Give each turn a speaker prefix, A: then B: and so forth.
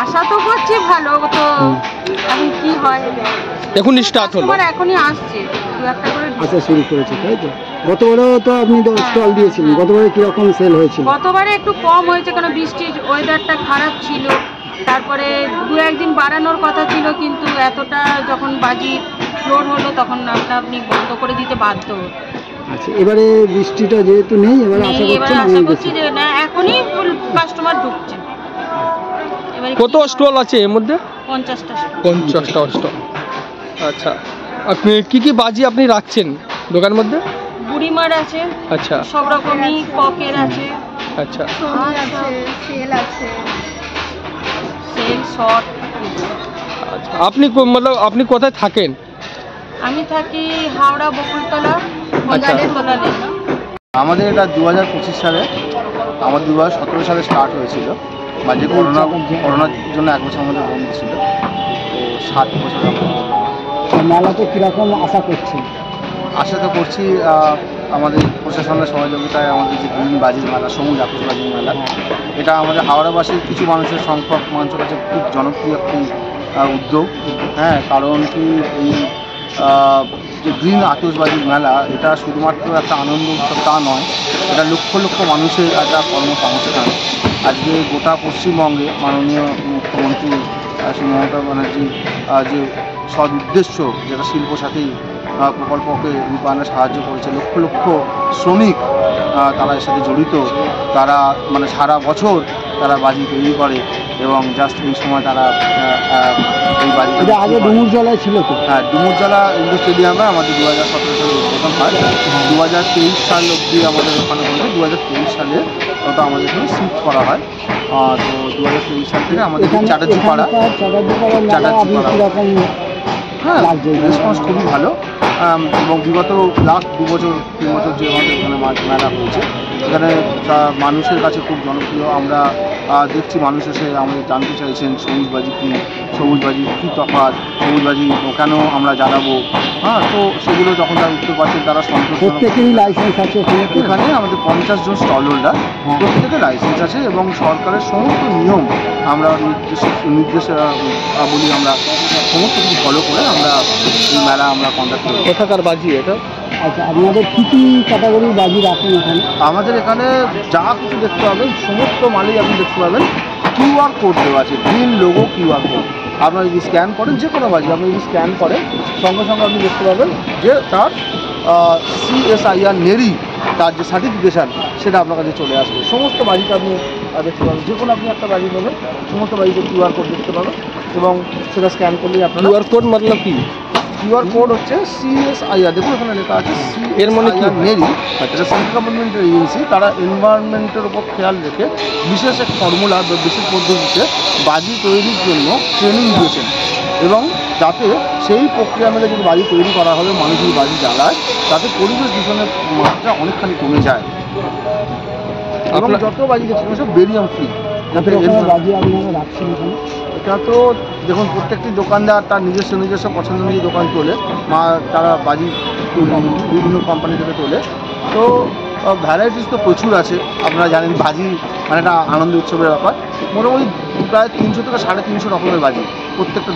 A: আশা তো করছি ভালো, তো এখন কি হয়।
B: এখন স্টার্ট হলো,
A: এখনই আসছে, দু একটা করে
C: আচ্ছা শুরু করেছে, তাই তো? গতবারেও তো আপনি স্টল দিয়েছিলেন, গতবারে কিরকম সেল হয়েছিল?
A: গতবারে একটু কম হয়েছে, কারণ বৃষ্টির ওয়েদারটা খারাপ ছিল। তারপরে দু একদিন বাড়ানোর কথা ছিল, কিন্তু এতটা যখন বাজি ফ্লোর হলো তখন আপনি বন্ধ করে দিতে বাধ্য হলো।
C: আচ্ছা, এবারে বৃষ্টিটা যেহেতু নেই, এবারে
A: আশা করছি যে না, এখনই কাস্টমার ঢুকছে।
B: কত স্টল আছে এর মধ্যে?
A: 50টা।
B: 50টা স্টল। আচ্ছা, আপনি কি বাজি আপনি রাখছেন দোকানের মধ্যে?
A: বুড়িমার আছে,
B: আচ্ছা,
A: সব রকমই ককের আছে।
B: আচ্ছা,
A: সেল আছে, সেল শর্ট।
B: আচ্ছা, আপনি আপনি কোথায় থাকেন?
A: আমি থাকি হাওড়া বকুলতলা, তলা লেন।
D: আমাদের এটা 2025 সালে, আমার 2017 সালে স্টার্ট হয়েছিল। বাজে করোনার জন্য 1 বছর আমাদের বন্ধ ছিল, তো 7 বছর
C: মেলাতে কীরকম আশা করছেন?
D: আশা তো করছি আমাদের প্রশাসনের সহযোগিতায় আমাদের যে গ্রিন বাজির মেলা, সবুজ আতশবাজির মেলা, এটা আমাদের হাওড়াবাসীর কিছু মানুষের সংখ্যক মানুষের কাছে খুব জনপ্রিয় একটি উদ্যোগ। হ্যাঁ, কারণ কি এই যে গ্রিন আতশবাজির মেলা, এটা শুধুমাত্র একটা আনন্দ উৎসব তা নয়, এটা লক্ষ লক্ষ মানুষের একটা কর্মসংস্থান। আজকে গোটা পশ্চিমবঙ্গে মাননীয় মুখ্যমন্ত্রী শ্রী মমতা ব্যানার্জি যে সদ উদ্দেশ্য, যেটা শিল্পসাথী প্রকল্পকে রূপায়ণে সাহায্য করেছে, লক্ষ লক্ষ শ্রমিক তারা এর সাথে জড়িত। তারা মানে সারা বছর তারা বাজি তৈরি করে এবং জাস্ট এই সময় তারা এই বাজি।
C: আগে ডুমুরজলায় ছিল তো?
D: হ্যাঁ, ডুমুরজলা ইন্ডোর স্টেডিয়ামে আমাদের 2017 সালে উদ্বোধন হয়। 2023 সাল অবধি আমাদের ওখানে বলতে 2023 সালে ওটা আমাদের এখানে শিফট করা হয়। তো 2023 সাল থেকে আমাদের চাটার্জিপাড়া। হ্যাঁ, রেসপন্স খুবই ভালো, এবং বিগত লাস্ট 2 বছর 3 বছর যে আমাদের এখানে মেলা হয়েছে, এখানে মানুষের কাছে খুব জনপ্রিয়। আমরা দেখছি মানুষ এসে আমাদের জানতে চাইছেন সবুজবাজি কী, সবুজবাজি কী তফাৎ, সবুজবাজি কেন আমরা জ্বালাবো। হ্যাঁ, তো সেগুলো যখন তারা উত্তর পাচ্ছেন তারা সন্তোষ।
C: প্রত্যেকেরই লাইসেন্স আছে
D: এখানে আমাদের 50 জন স্টল হোল্ডার, প্রত্যেকের লাইসেন্স আছে এবং সরকারের সমস্ত নিয়ম আমরা নির্দেশাবলী আমরা সমস্ত কিছু ফলো করে আমরা এই মেলা আমরা কন্ডাক্ট করি।
B: কোথাকার বাজি এটা?
C: আচ্ছা, আপনাদের কী কী ক্যাটাগরির বাজি রাখেন এখানে?
D: আমাদের এখানে যা কিছু দেখতে পাবেন সমস্ত মালই আপনি দেখতে পাবেন QR কোড দেওয়া আছে, গ্রিন লোগো QR কোড। আপনারা যদি স্ক্যান করেন, যে কোনো বাজি আপনি যদি স্ক্যান করেন, সঙ্গে সঙ্গে আপনি দেখতে পাবেন যে তার CSIR নেরি তার যে সার্টিফিকেশান সেটা আপনার কাছে চলে আসবে। সমস্ত বাজিটা আপনি দেখতে পাবেন, যে কোনো আপনি একটা বাজি নেবেন, সমস্ত বাজিতে QR কোড দেখতে পাবেন এবং সেটা স্ক্যান করলেই আপনার।
B: QR কোড মানে কি?
D: QR কোড হচ্ছে CSIR, দেখুন এখানে লেখা আছে
B: এর মানে কি?
D: নেরি, এটা সেন্ট্রাল গভর্নমেন্টের এজেন্সি। তারা এনভায়রনমেন্টের উপর খেয়াল রেখে বিশেষ এক ফর্মুলা বা বিশেষ পদ্ধতিতে বাজি তৈরির জন্য ট্রেনিং দিয়েছেন, এবং যাতে সেই প্রক্রিয়া মেলে যদি বাজি তৈরি করা হবে, মানুষ যদি বাজি জ্বালায়, তাতে পরিবেশ দূষণের মাত্রা অনেকখানি কমে যায় এবং যত বাজি দেখছেন সব বেরিয়াম ফ্রি।
C: বাজি আপনারা রাখছেন এখানে?
D: এটা তো দেখুন, প্রত্যেকটি দোকানদার তার নিজস্ব পছন্দ নিয়ে দোকান তোলে, তারা বাজি বিভিন্ন কোম্পানি থেকে তোলে। তো ভ্যারাইটিস তো প্রচুর আছে, আপনারা জানেন বাজি মানে একটা আনন্দ উৎসবের ব্যাপার। মোটামুটি প্রায় 300 থেকে 350 রকমের বাজি প্রত্যেকটা